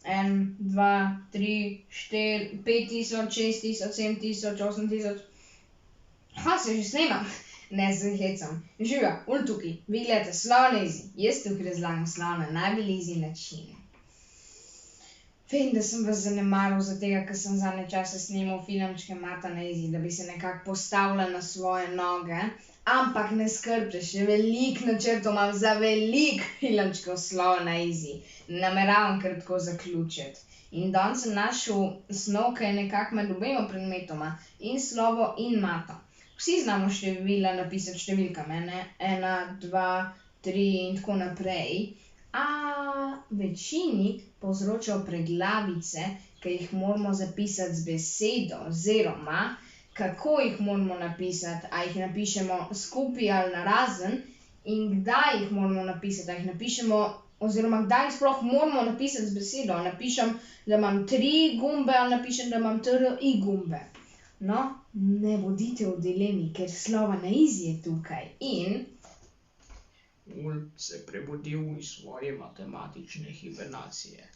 1, 2, 3, 4, 5000, 6000, 7000, 8000. Se že snimam. Ne se hecam. Živijo, ul tukaj. Vi gledate Slava na Easy. Jaz tukaj razlagam Slava na najbolj easy način. Vem, da sem vas zanemaril tega, ker sem zadnje čase snimal filmčke Mata na Easy, da bi se nekako postavila na svoje noge. Ampak ne skrbite, še veliko načrtov imam za veliko filmčkov Slava na Easy. Nameravam kar tako zaključiti. In danes sem našel snov, ki je nekako med obema predmetoma, in slovo in mato. Vsi znamo števila napisati številkami, ne? 1, 2, 3 in tako naprej. A večini povzročajo preglavice, ki jih moramo zapisati z besedo, oziroma kako jih moramo napisati, a jih napišemo skupaj ali narazen, in kdaj jih moramo napisati, a jih napišemo, oziroma kdaj jih sploh moramo napisati z besedo. Napišem, da imam 3 gumbe, ali napišem, da imam TRI gumbe. No, ne bodite v dilemi, ker Slava na Easy je tukaj in se prebudil iz svoje matematične hibernacije.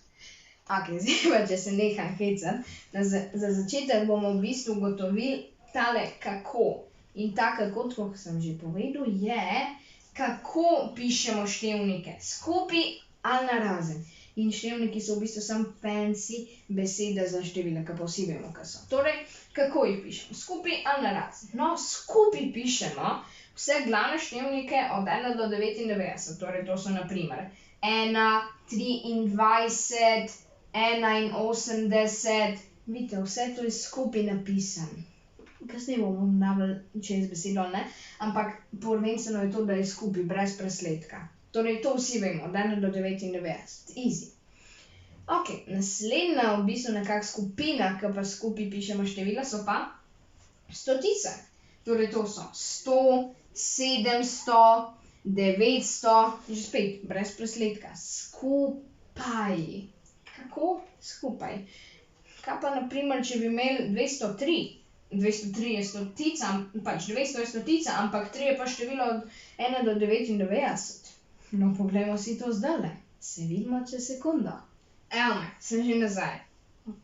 Ok, zdaj pa, če se neham hecati, za začetek bomo v bistvu ugotovili tale kako. In ta kako, tako kot sem že povedal, je, kako pišemo števnike. Skupaj ali narazen. In števniki so v bistvu samo fancy besede za števila, ki pa vsi vemo, kaj so. Torej, kako jih pišemo? Skupaj ali narazen? No, skupaj pišemo vse glavne števnike od 1 do 99. Torej, to so na primer 1, 23, 81. Vidite, vse to je skupaj napisano. Kasneje bomo navali čez besedo, ne? Ampak prvenstveno je to, da je skupaj, brez presledka. Torej, to vsi vemo, od 1 do 99. Easy. Ok, naslednja v bistvu nekak skupina, ki pa skupaj pišemo števila, so pa stotice. Torej, to so 100, 700, 900, že spet, brez presledka. Skupaj. Kako? Skupaj. Kaj pa, na primer, če bi imeli 203? 203 je stotica, pač 200 je stotica, ampak 3 je pa število od 1 do 99. No, poglejmo si to zdajle. Se vidimo čez sekundo. Evo me, sem že nazaj.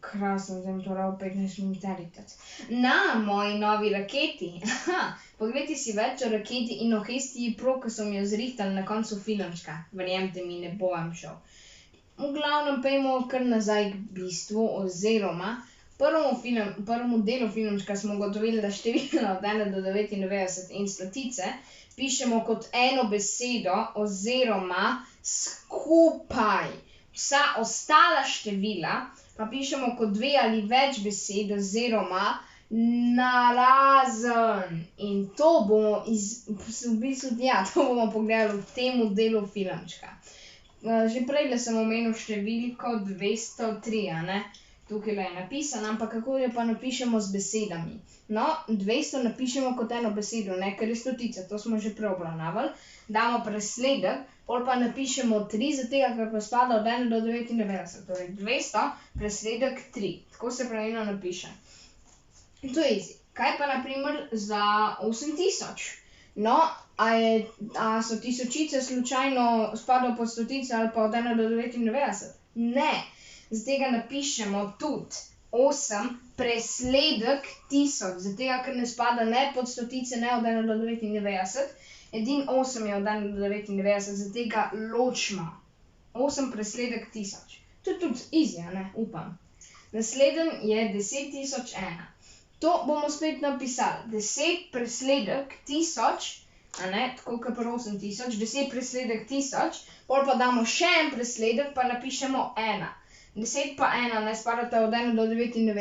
Krasno, zdaj mi to rabo 15 minut editati. Na moji novi raketi. Poglejte si več o raketi in o Hestii Pro, ki so mi jo zrihtali na koncu filmčka. Verjemite mi, ne bo vam šel. V glavnem pejmo kar nazaj k bistvu, oziroma prvemu delu filmčka smo ugotovili, da število od 1 do 99 in stotice pišemo kot eno besedo oziroma skupaj. Vsa ostala števila pa pišemo kot 2 ali več besed oziroma narazen. In to bomo to bomo pogledali v temu delu filmčka. Že prej sem omenil številko 203, a ne? Tukaj je napisan, ampak kako jo pa napišemo z besedami? No, 200 napišemo kot eno besedo, ne, ker je stotica, to smo že prej obravnavali. Damo presledek, pol pa napišemo 3, zatega, ker pa spada od 1 do 99. Torej, 200 presledek 3. Tako se pravilno napiše. To je easy. Kaj pa na primer za 8000? No, a so tisočice slučajno spadajo pod stotice ali pa od 1 do 99? Ne. Zatega napišemo tudi 8 presledek 1000, zatega, ker ne spada ne pod stotice, ne od 1 do 99. Edin 8 je od 1 do 99, zatega ločimo. 8 presledek 1000. To je tudi easy, ne? Upam. Naslednji je 10.001. To bomo spet napisali. 10 presledek 1000, a ne? Tako kot pri 8000, 10 presledek 1000, pol pa damo še en presledek, pa napišemo 1. 10 pa 1 ne spadata od 1 do 99,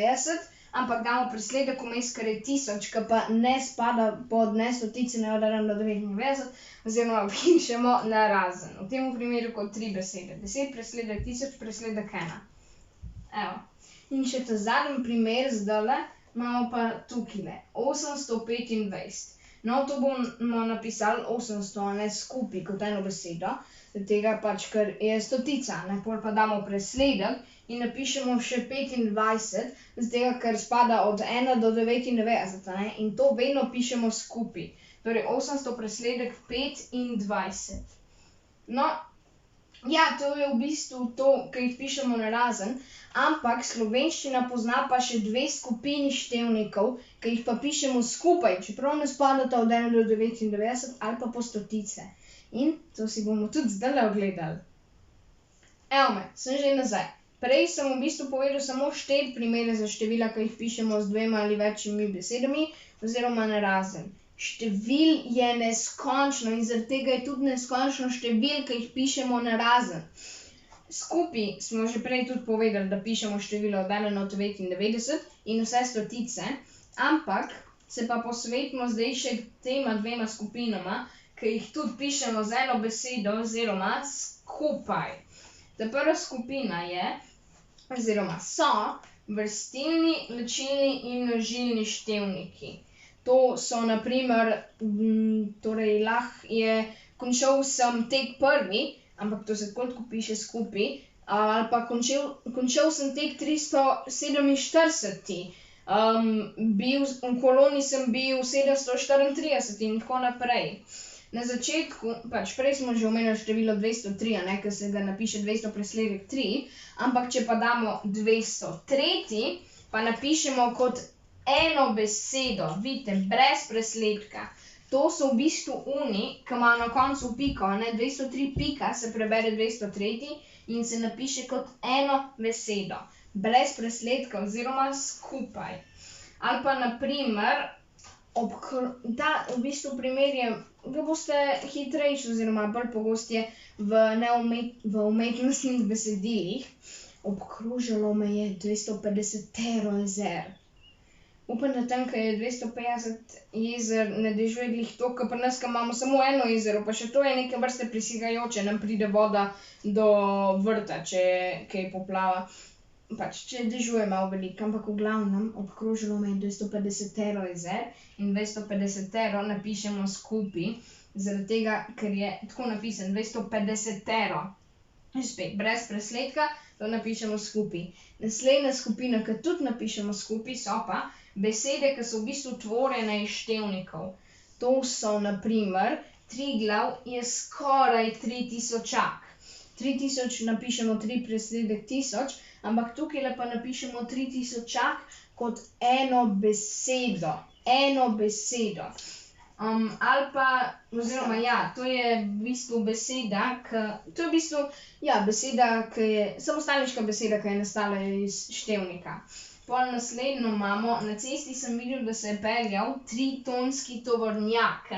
ampak damo presledek vmes, ker je 1000, ki pa ne spada pod ne stotice, ne od 1 do 99, oziroma pišemo narazen. V tem primeru kot 3 besede. 10 presledek 1000, presledek 1. Evo. In še ta zadnji primer zdajle imamo pa tukajle. 825. No, to bomo napisali 800, ne skupaj kot eno besedo, tega pač, ker je stotica, ne, pol pa damo presledek in napišemo še 25, tega, ker spada od 1 do 99, ne, in to vedno pišemo skupaj. Torej, 800 presledek 25. No, Ja, to je v bistvu to, ki jih pišemo narazen, ampak slovenščina pozna pa še dve skupini števnikov, ki jih pa pišemo skupaj, čeprav ne spadata od 1 do 99 ali pa po stotice. In to si bomo tudi zdajle ogledali. Evo me, sem že nazaj. Prej sem v bistvu povedal samo 4 primere za števila, ki jih pišemo z 2 ali večjimi besedami, oziroma narazen. Števil je neskončno in zaradi tega je tudi neskončno števil, ki jih pišemo narazen. Skupaj smo že prej tudi povedali, da pišemo število od 1 do 99 in vse stotice, ampak se pa posvetimo zdaj še tema dvema skupinama, ki jih tudi pišemo z eno besedo oziroma skupaj. Ta prva skupina je, oziroma so, vrstilni, ločilni in množilni števniki. To so na primer, torej lahko je, končal sem tek prvi, ampak to se tako piše skupaj, ali pa končal sem tek 347. V koloni sem bil 734 in tako naprej. Na začetku, prej smo že omenili število 203, ker se ga napiše 200 presledek 3, ampak če pa damo 203, pa napišemo kot eno besedo, vidite, brez presledka. To so v bistvu oni, ki imajo na koncu piko, 203 pika se prebere 203 in se napiše kot eno besedo, brez presledka oziroma skupaj. Ali pa na primer, ta v bistvu primer je, ga boste hitrejši oziroma bolj pogosti v umetnostnih besedilih. Obkrožalo me je 250 jezer. Upam, da tam, ko je 250 jezer, ne dežuje glih to, ko pri nas, ko imamo samo eno jezero, pa še to je neke vrste prisihajoče, nam pride voda do vrta, če kaj poplava. Če dežuje malo veliko, ampak v glavnem obkrožilo me je 250 jezer in 250 napišemo skupaj, zaradi tega, ker je tako napisan 250. Spet, brez presledka, to napišemo skupaj. Naslednja skupina, ki tudi napišemo skupaj, so pa besede, ki so v bistvu tvorjene iz števnikov. To so na primer, Triglav je skoraj 3000. 3000 napišemo 3 presledek 1000, ampak tukaj pa napišemo 3000 kot eno besedo. Eno besedo. Ali pa, oziroma ja, to je v bistvu beseda, to je v bistvu, ja, beseda, ki je, samostalniška beseda, ki je nastala iz števnika. Pol naslednjo imamo, na cesti sem videl, da se je peljal 3-tonski tovornjak,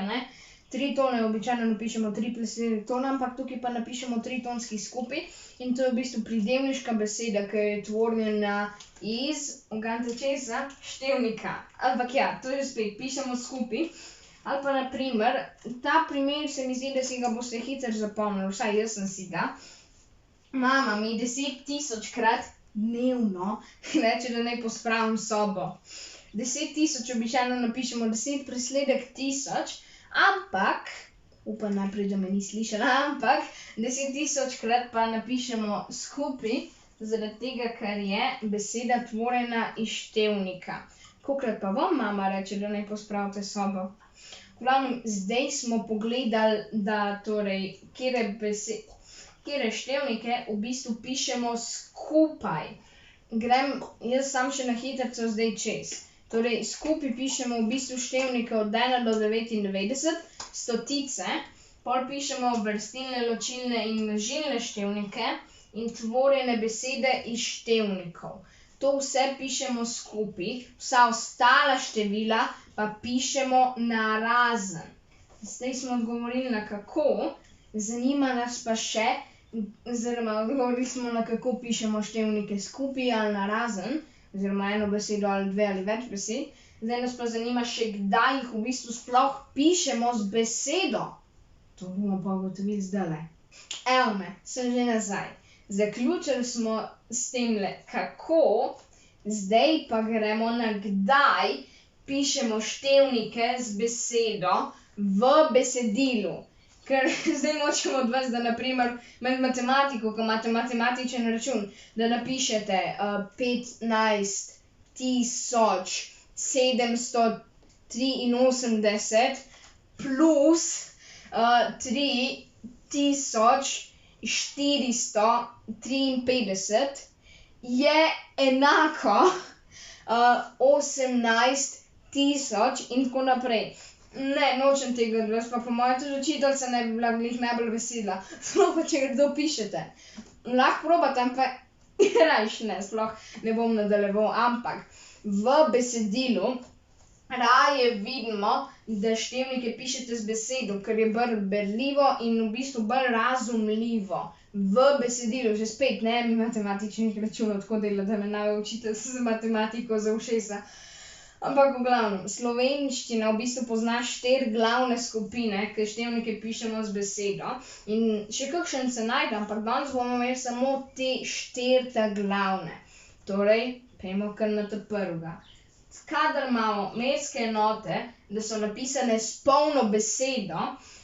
3 tone običajno napišemo 3 presledek tona, ampak tukaj pa napišemo 3-tonski skupaj in to je v bistvu pridevniška beseda, ki je tvorjena iz, uganite česa, števnika. Ampak ja, to je spet, pišemo skupaj. Ali pa na primer, ta primer se mi zdi, da si ga boste hitro zapomnili, vsaj jaz sem si ga. Mama mi 10 000-krat dnevno reče, da naj pospravim sobo. 10 000 običajno napišemo 10 presledek 1000, ampak, upam najprej, da me ni slišala, ampak 10 000-krat pa napišemo skupaj, zaradi tega, ker je beseda tvorjena iz števnika. Kolikrat pa vam mama reče, da naj pospravite sobo? V glavnem, zdaj smo pogledali, da torej, katere števnike v bistvu pišemo skupaj. Grem jaz sam še na hitrico zdaj čez. Torej, skupaj pišemo v bistvu števnike od 1 do 99, stotice, pol pišemo vrstilne, ločilne in množilne števnike in tvorjene besede iz števnikov. To vse pišemo skupaj, vsa ostala števila pa pišemo narazen. Zdaj smo odgovorili na kako, zanima nas pa še, oziroma odgovorili smo na kako pišemo števnike skupaj ali narazen, oziroma eno besedo ali dve ali več besed. Zdaj nas pa zanima še, kdaj jih v bistvu sploh pišemo z besedo. To bomo pa ugotovili zdajle. Evo me, sem že nazaj. Zaključili smo s temle kako, zdaj pa gremo na kdaj pišemo števnike z besedo v besedilu. Ker zdaj nočemo od vas, da na primer med matematiko, ko imate matematičen račun, da napišete 15,783 plus 3000 453 je enako 18.000 in tako naprej. Ne, nočem tega odvesti, pa po mojem tudi učiteljica ne bi bila glih najbolj vesela. Sploh pa, če ga kdo pišete. Lahko probate, ampak rajš ne, sploh ne bom nadaljeval, ampak v besedilu raje vidimo, da števnike pišete z besedo, ker je bolj berljivo in v bistvu bolj razumljivo. V besedilu, že spet, ne mi matematičnih računov tako dela, da me naj učitelj z matematiko za ušesa. Ampak v glavnem, slovenščina v bistvu pozna 4 glavne skupine, ker števnike pišemo z besedo. In še kakšen se najde, ampak danes bomo imeli samo te 4 glavne. Torej, pojdimo kar na ta prvega. Kadar imamo merske enote, da so napisane s polno besedo,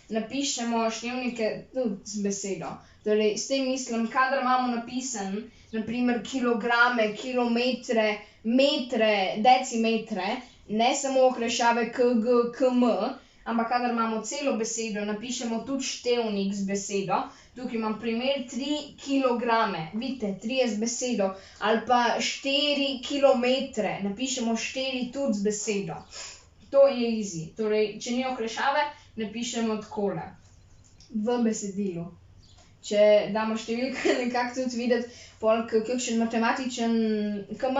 napišemo števnike tudi z besedo. Torej, s tem mislim, kadar imamo napisan, na primer, kilograme, kilometre, metre, decimetre, ne samo okrajšave kg, km, ampak kadar imamo celo besedo, napišemo tudi števnik z besedo. Tukaj imam primer 3 kilograme, vidite, 3 je z besedo, ali pa 4 kilometre, napišemo 4 tudi z besedo. To je easy, torej, če ni okrajšave, napišemo takole, v besedilu. Če damo številke, nekako tudi videti, pol kakšen matematičen, ke v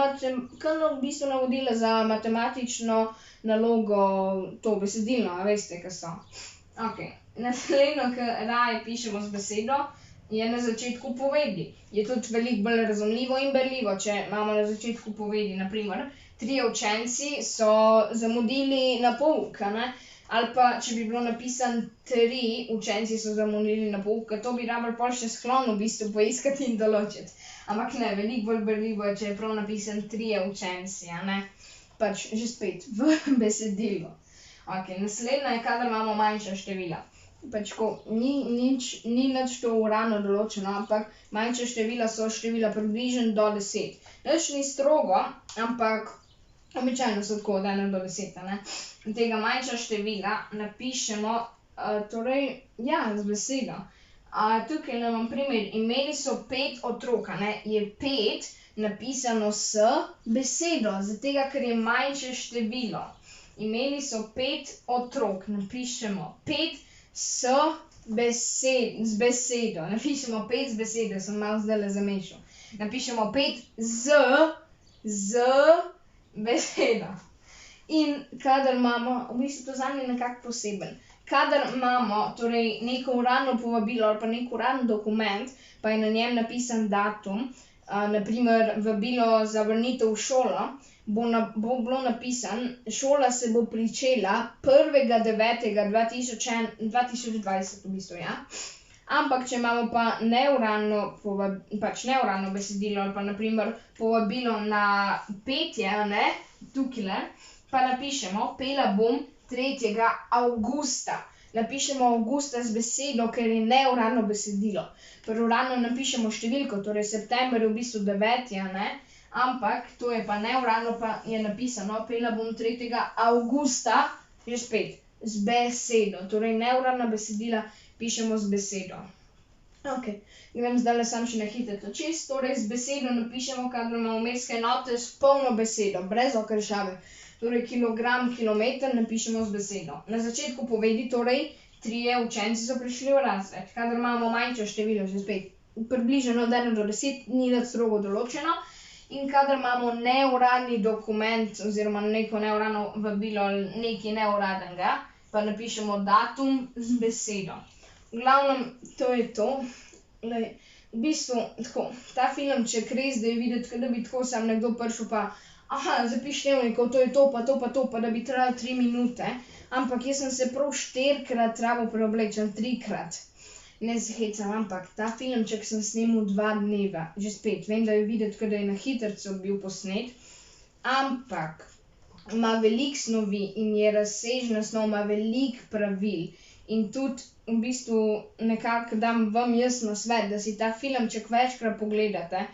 bistvu navodila za matematično nalogo, to besedilno, a veste, kaj so. Okej, naslednjo, ke raje pišemo z besedo, je na začetku povedi. Je tudi veliko bolj razumljivo in berljivo, če imamo na začetku povedi, na primer, 3 učenci so zamudili na pouk, a ne? Ali pa, če bi bilo napisano 3 učenci so zamudili na pouk, to bi rabili pol še sklon v bistvu poiskati in določiti. Ampak ne, veliko bolj berljivo je, če je prav napisan 3 učenci, a ne? Pač, že spet, v besedilu. Okej, naslednja je, kadar imamo manjša števila. Pač ko, ni nič to uradno določeno, ampak manjša števila so števila približno do 10. Nič ni strogo, ampak običajno so tako od 1 do 10, a ne? Tega manjša števila napišemo, torej, ja, z besedo. Tukaj imam primer, imeli so 5 otrok, a ne? Je 5 napisano s besedo, zatega, ker je manjše število. Imeli so 5 otrok, napišemo 5 z besedo. Napišemo 5 z besedo, sem malo zdajle zamešal. Napišemo 5 z besedo. In kadar imamo, v bistvu to zanje nekako poseben, kadar imamo torej neko uradno povabilo ali pa nek uraden dokument, pa je na njem napisan datum, na primer vabilo za vrnitev v šolo, bo bilo napisano, šola se bo pričela 1.9.2020 v bistvu, ja. Ampak, če imamo pa neuradno besedilo ali pa na primer povabilo na petje, a ne, tukajle, pa napišemo, pela bom 3. avgusta. Napišemo avgusta z besedo, ker je neuradno besedilo. Pri uradno napišemo številko, torej september je v bistvu 9, a ne, ampak to je pa neuradno, pa je napisano, pela bom 3. avgusta, že spet, z besedo. Torej, neuradna besedila pišemo z besedo. Okej, grem zdajle sam še na hitro čez, torej z besedo napišemo, kadar imamo merske enote s polno besedo, brez okrajšave. Torej, kilogram, kilometer napišemo z besedo. Na začetku povedi, torej, 3 učenci so prišli v razred. Kadar imamo manjše število, že spet, približno od 1 do 10, ni nič strogo določeno. In kadar imamo neuradni dokument oziroma neko neuradno vabilo ali nekaj neuradnega, pa napišemo datum z besedo. V glavnem, to je to. V bistvu, tako, ta filmček res, da je videti, da bi tako sam nekdo prišel pa zapiš števnikov, to je to, pa to, pa to, pa da bi trajalo 3 minute. Ampak jaz sem se prav 4-krat rabil preobleči, 3-krat. Ne se hecam, ampak ta filmček sem snemal 2 dneva. Že spet, vem, da je videti, da je na hitrco bil posnet. Ampak ima veliko snovi in je razsežna snov, ima veliko pravil. In tudi v bistvu nekako dam vam jaz nasvet, da si ta filmček večkrat pogledate,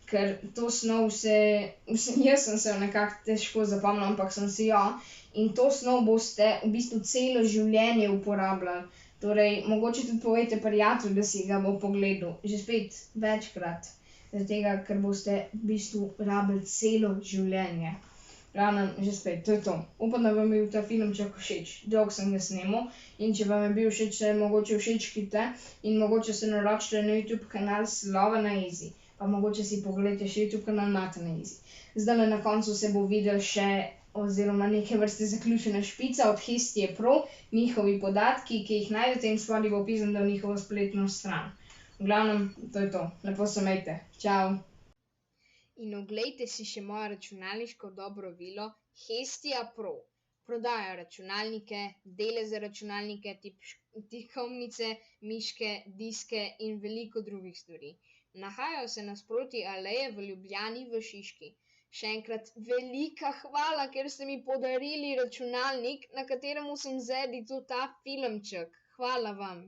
ker to snov jaz sem se nekako težko zapomnil, ampak sem si jo. In to snov boste v bistvu celo življenje uporabljali. Torej, mogoče tudi povejte prijatelju, da si ga bo pogledal, že spet večkrat, zaradi tega, ker boste v bistvu rabili celo življenje. Glavnem, že spet, to je to. Upam, da vam je bil ta filmček všeč, dolgo sem ga snemal, in če vam je bil všeč, se mogoče všečkite in mogoče se naročite na YouTube kanal Sloven Easy, pa mogoče si pogledajte še YouTube kanal Martin Easy. Zdajle na koncu se bo videl še, oziroma neke vrste zaključena špica od Hestie Pro, njihovi podatki, ki jih najdete in spodaj bo pisano na njihovo spletno stran. V glavnem, to je to. Lepo se imejte. Čau! In oglejte si še moje računalniško dobro vilo Hestia Pro. Prodajajo računalnike, dele za računalnike, tipkovnice, miške, diske in veliko drugih stvari. Nahajajo se nasproti Aleje v Ljubljani v Šiški. Še enkrat velika hvala, ker ste mi podarili računalnik, na katerem sem zedital ta filmček. Hvala vam.